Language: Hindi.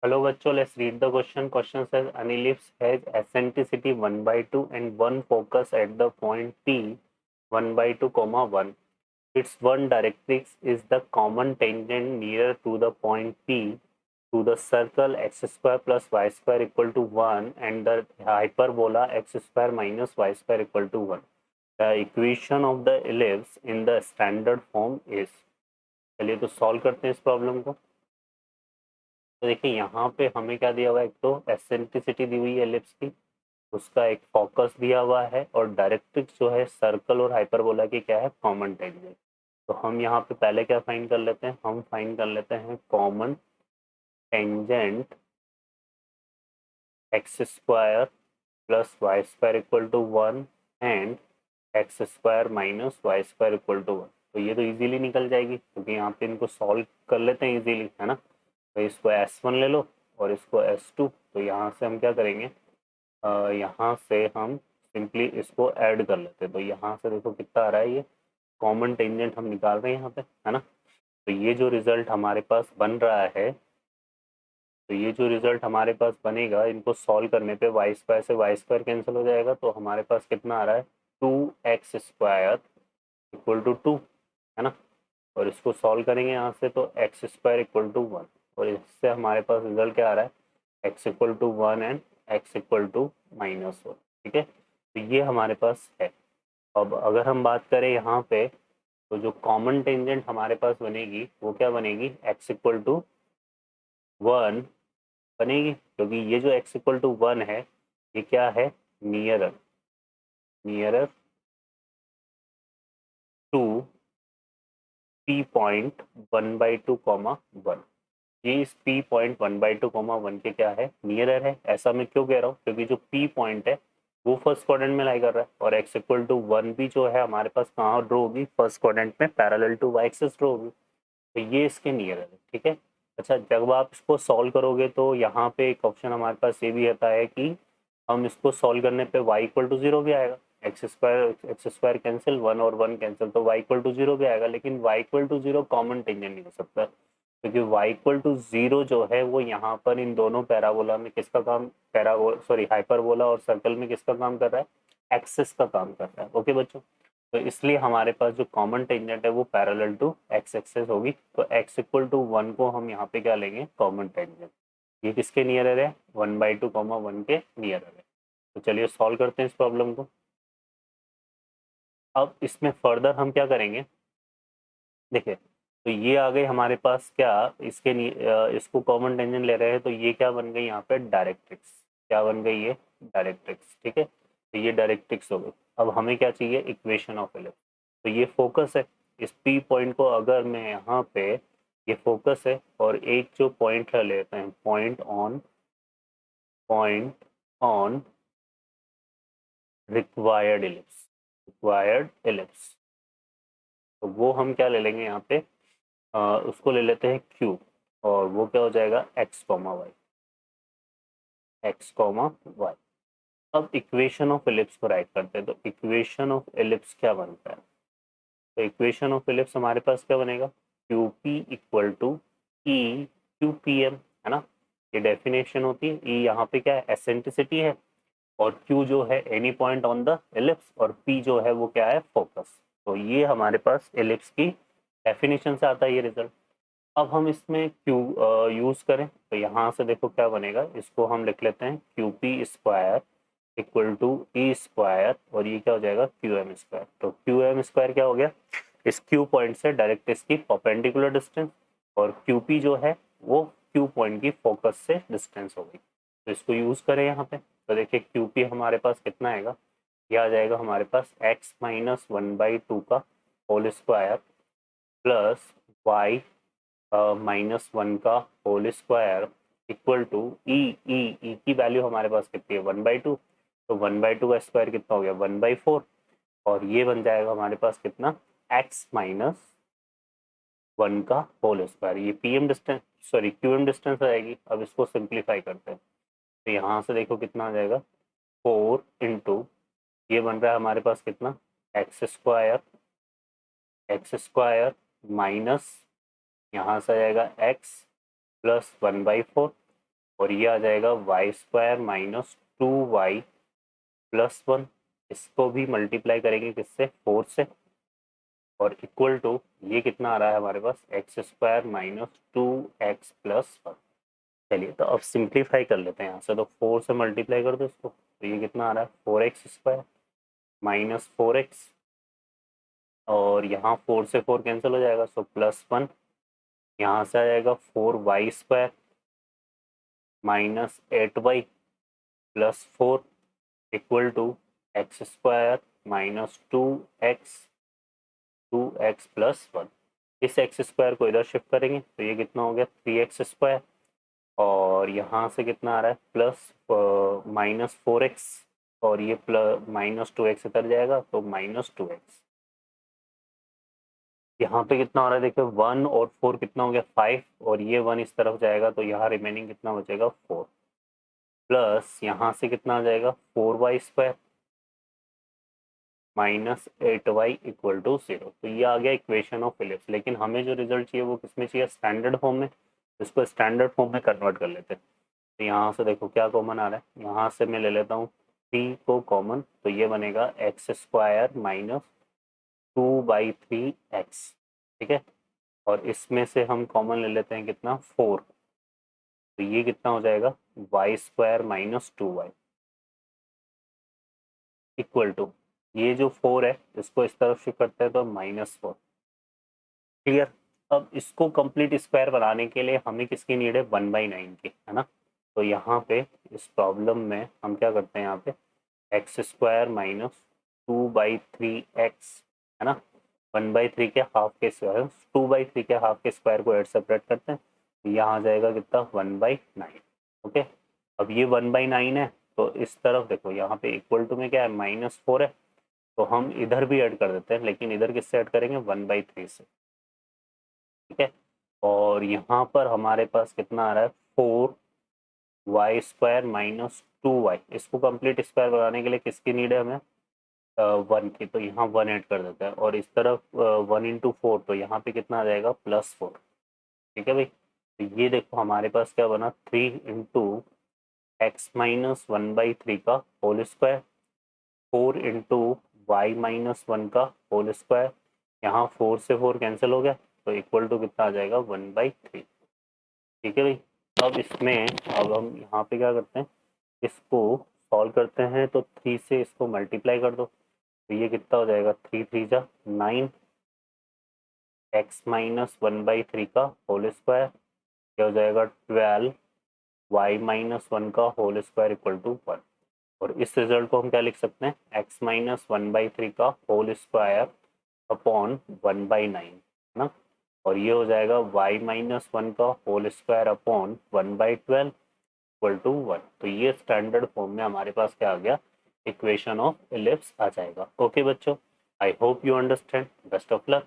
Hello बच्चों, let's read the question. Question says an ellipse has eccentricity 1 by 2 and one focus at the point P 1 by 2 comma 1. Its one directrix is the common tangent nearer to the point P to the circle x square plus y square equal to 1 and the hyperbola x square minus y square equal to 1. The equation of the ellipse in the standard form is. चलिए तो सॉल्व करते हैं इस प्रॉब्लम को। तो देखिए यहाँ पे हमें क्या दिया हुआ है, एक तो एसेंट्रिसिटी दी हुई है एलिप्स की, उसका एक फोकस दिया हुआ है और डायरेक्ट्रिक्स जो है सर्कल और हाइपरबोला की क्या है, कॉमन टेंजेंट। तो हम यहाँ पे पहले क्या फाइंड कर लेते हैं, हम फाइंड कर लेते हैं common tangent x square plus y square equal to 1 and x square minus y square equal to 1। तो ये तो इजीली निकल जाएगी क्योंकि यहाँ पे इनको सॉल्व कर लेते हैं इजीली, है ना। तो इसको S1 ले लो और इसको S2। तो यहाँ से हम क्या करेंगे, यहाँ से हम सिंपली इसको ऐड कर लेते हैं। तो यहाँ से देखो कितना आ रहा है, ये कॉमन टेंजेंट हम निकाल रहे हैं यहाँ पे, है ना। तो ये जो रिजल्ट हमारे पास बन रहा है, तो ये जो रिजल्ट हमारे पास बनेगा, इनको सॉल्व करने पे वाई स्क्वायर से वाई स्क्वायर कैंसिल हो जाएगा। तो हमारे पास कितना आ रहा है, 2x स्क्वायर इक्वल टू 2, है ना। और इसको सॉल्व करेंगे यहाँ से तो एक्स स्क्वायर इक्वल टू 1, और इससे हमारे पास रिजल्ट क्या आ रहा है, x equal to 1 and x equal to minus 1। ठीक है, तो ये हमारे पास है। अब अगर हम बात करें यहाँ पे, तो जो कॉमन टेंजेंट हमारे पास बनेगी वो क्या बनेगी, एक्स इक्वल टू 1 बनेगी, क्योंकि ये जो एक्स इक्वल टू 1 है ये क्या है, nearer nearer to P point 1 by 2 comma 1। ये इस P पॉइंट 1 बाई 2 कॉमा 1 के क्या है, नियरर है। ऐसा मैं क्यों कह रहा हूँ, क्योंकि जो P पॉइंट है वो फर्स्ट क्वाड्रेंट में लाई कर रहा है, और x इक्वल टू 1 भी जो है हमारे पास कहाँ ड्रॉ होगी, फर्स्ट क्वाड्रेंट में parallel to y axis draw होगी। तो ये इसके नियरर है। ठीक है, अच्छा जब आप इसको सॉल्व करोगे तो यहाँ पे एक ऑप्शन हमारे पास ये भी आता है कि हम इसको सॉल्व करने पे y इक्वल टू 0 भी आएगा। एक्स स्क्वायर कैंसिल, 1 और 1 कैंसिल, तो y इक्वल टू 0 भी आएगा। लेकिन y equal to 0 common tangent नहीं हो सकता, क्योंकि y इक्वल टू 0 जो है वो यहाँ पर इन दोनों पैराबोला में किसका काम, हाइपरबोला और सर्कल में किसका काम कर रहा है, एक्सिस का काम कर रहा है। ओके बच्चों, तो इसलिए हमारे पास जो कॉमन टेंजेंट है वो पैरेलल टू एक्स एक्सिस होगी। तो x इक्वल टू 1 को हम यहाँ पे क्या लेंगे, कॉमन टेंजेंट। ये किसके नियरर है, 1 बाई 2 कॉमा 1 के नियरर है। तो चलिए सॉल्व करते हैं इस प्रॉब्लम को। अब इसमें फर्दर हम क्या करेंगे, देखिए तो ये आ गए हमारे पास क्या, इसको कॉमन टेंजेंट ले रहे हैं, तो ये क्या बन गई यहाँ पे, डायरेक्ट्रिक्स। क्या बन गई ये, डायरेक्ट्रिक्स। ठीक है, तो ये डायरेक्ट्रिक्स हो गई। अब हमें क्या चाहिए, इक्वेशन ऑफ इलिप्स। तो ये फोकस है, इस पी पॉइंट को अगर मैं यहाँ पे, ये फोकस है और एक जो पॉइंट ले लेते हैं, पॉइंट ऑन रिक्वायर्ड इलिप्स। तो वो हम क्या ले लेंगे यहाँ पे, उसको ले लेते हैं क्यू, और वो क्या हो जाएगा, एक्स कॉमा वाई। अब इक्वेशन ऑफ इलिप्स को राइट करते हैं। तो इक्वेशन ऑफ इलिप्स क्या बनता है, तो इक्वेशन ऑफ इलिप्स हमारे पास क्या बनेगा, Q P equal to e Q P M, है ना। ये डेफिनेशन होती है। ई यहाँ पे क्या है, एसेंट्रिसिटी है, और Q जो है any point on the ellipse, और P जो है वो क्या है, फोकस। तो ये हमारे पास एलिप्स की डेफिनेशन से आता है ये रिजल्ट। अब हम इसमें Q यूज करें तो यहाँ से देखो क्या बनेगा, इसको हम लिख लेते हैं Q P square equal to e square, और ये क्या हो जाएगा, क्यू एम स्क्वायर। तो क्यू एम स्क्वायर क्या हो गया, इस Q पॉइंट से डायरेक्ट इसकी परपेंडिकुलर डिस्टेंस, और क्यू पी जो है वो Q पॉइंट की फोकस से डिस्टेंस हो गई। तो इसको यूज करें यहाँ पे, तो देखिए क्यू पी हमारे पास कितना आएगा, यह आ जाएगा हमारे पास x माइनस 1/2 का whole square plus y minus 1 का whole square equal to e की वैल्यू हमारे पास कितनी है, 1/2। तो 1/2 का स्क्वायर कितना हो गया, 1/4, और ये बन जाएगा हमारे पास कितना, x माइनस 1 का होल स्क्वायर। ये P M distance, sorry Q M distance आएगी। अब इसको सिंप्लीफाई करते हैं, तो यहाँ से देखो कितना आ जाएगा, 4 इंटू, ये बन रहा है हमारे पास कितना, एक्स स्क्वायर माइनस, यहाँ से आ जाएगा एक्स प्लस 1/4, और ये आ जाएगा y square minus 2y plus 1। इसको भी मल्टीप्लाई करेंगे किससे, 4 से, और इक्वल टू ये कितना आ रहा है हमारे पास, x square minus 2x plus 1। चलिए तो अब सिंप्लीफाई कर लेते हैं यहाँ से, तो 4 से मल्टीप्लाई कर दो इसको, तो ये कितना आ रहा है 4x स्क्वायर माइनस 4x, और यहाँ 4 से 4 कैंसिल हो जाएगा, सो प्लस 1। यहाँ से आ जाएगा 4y square minus 8y plus 4 equal to x square minus 2x plus 1। इस एक्स स्क्वायर को इधर शिफ्ट करेंगे तो ये कितना हो गया 3x स्क्वायर, और यहाँ से कितना आ रहा है प्लस माइनस 4x, और ये प्लस माइनस 2x इधर जाएगा तो माइनस 2x। यहाँ पे कितना हो रहा है देखिए 1 और 4 कितना हो गया 5, और ये 1 इस तरफ जाएगा तो यहाँ रिमेनिंग कितना बचेगा 4, प्लस यहाँ से कितना आ जाएगा 4y square minus 8y equal to 0। तो ये आ गया इक्वेशन ऑफ इलिप्स, लेकिन हमें जो रिजल्ट चाहिए वो किस में चाहिए, स्टैंडर्ड फॉर्म में। इसको स्टैंडर्ड फॉर्म में कन्वर्ट कर लेते हैं। तो यहाँ से देखो क्या कॉमन आ रहा है, यहाँ से मैं ले लेता हूँ 3 को कॉमन, तो ये बनेगा एक्स स्क्वायर माइनस 2/3x, ठीक है। और इसमें से हम कॉमन ले लेते हैं कितना 4, तो ये कितना हो जाएगा y square minus 2y equal to, ये जो 4 है इसको इस तरफ शिफ्ट करते हैं तो -4। क्लियर। अब इसको कंप्लीट स्क्वायर बनाने के लिए हमें किसकी नीड है, 1/9 की, है ना। तो यहाँ पे इस प्रॉब्लम में हम क्या करते हैं, यहाँ पे एक्स स्क्वायर माइनस 2/3x, है ना, 1/3 के हाफ के स्क्वायर, 2/3 के हाफ के स्क्वायर को ऐड सेपरेट करते हैं, तो यहाँ आ जाएगा कितना 1/9। ओके, अब ये 1/9 है, तो इस तरफ देखो यहाँ पे इक्वल टू में क्या है -4 है, तो हम इधर भी ऐड कर देते हैं, लेकिन इधर किससे ऐड करेंगे 1/3 से, ठीक है। और यहाँ पर हमारे पास कितना आ रहा है 4y स्क्वायर माइनस 2y, इसको कंप्लीट स्क्वायर बनाने के लिए किसकी नीड है हमें, 1 की, तो यहाँ 1 ऐड कर देते हैं, और इस तरफ 1 इंटू 4, तो यहाँ पे कितना आ जाएगा +4, ठीक है भाई। तो ये देखो हमारे पास क्या बना 3 इंटू एक्स माइनस 1/3 का whole square, 4 into Y minus 1 का होल स्क्वायर, यहाँ 4 से 4 कैंसिल हो गया, तो इक्वल टू कितना आ जाएगा 1/3, ठीक है भाई। अब इसमें अब हम यहाँ पे क्या करते हैं, इसको सॉल्व करते हैं, तो 3 से इसको मल्टीप्लाई कर दो, तो ये कितना हो जाएगा 3 3 जा 9, एक्स माइनस 1/3 का होल स्क्वायर, क्या हो जाएगा 12 वाई माइनस 1 का होल स्क्वायर इक्वल टू 1। और इस रिजल्ट को हम क्या लिख सकते हैं, एक्स माइनस 1/3 का होल स्क्वायर अपॉन 1/9, है ना, और ये हो जाएगा y माइनस 1 का whole square upon 1/12 equal to 1। तो ये स्टैंडर्ड फॉर्म में हमारे पास क्या आ गया, इक्वेशन ऑफ इलिप्स आ जाएगा। ओके बच्चों, I hope you understand, best of luck.